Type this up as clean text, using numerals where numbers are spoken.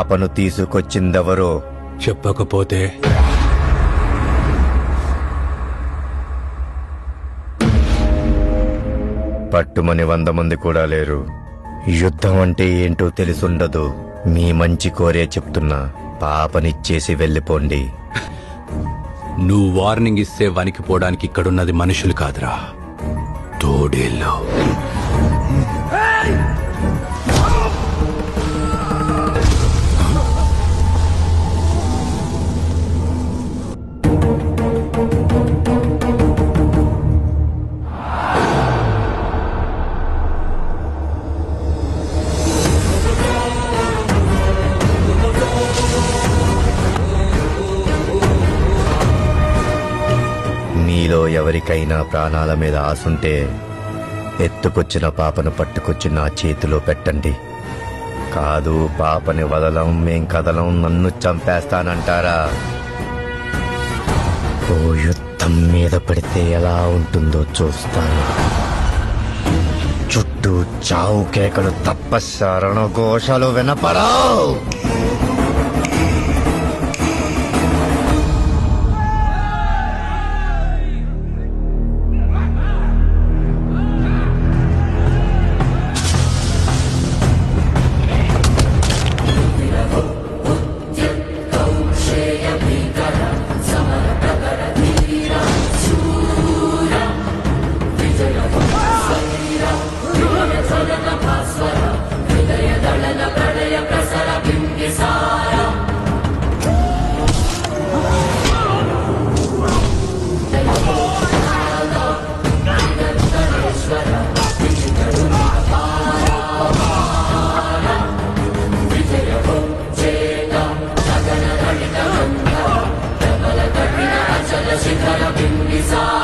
పాపను తీసుకొచ్చిందెవరో చెప్పకపోతే పట్టుమని 100 మంది కూడా లేరు. యుద్ధం అంటే ఏంటో తెలిసుండదు. మీ మంచి కోరే చెప్తున్నా, పాపనిచ్చేసి వెళ్ళిపోండి. నువ్వు వార్నింగ్ ఇస్తే వణికిపోవడానికి ఇక్కడున్నది మనుషులు కాదురా, తోడేళ్ళు. మీలో ఎవరికైనా ప్రాణాల మీద ఆసుంటే ఎత్తుకొచ్చిన పాపను పట్టుకొచ్చి నా చేతిలో పెట్టండి. కాదు, పాపని వదలం, మేం కదలం, నన్ను చంపేస్తానంటారా? ఓ యుద్ధం మీద పడితే ఎలా ఉంటుందో చూస్తాను. చుట్టూ చావు కేకలు తప్ప శరణ ఘోషలు వినపడవు. శిఖర బింబిసార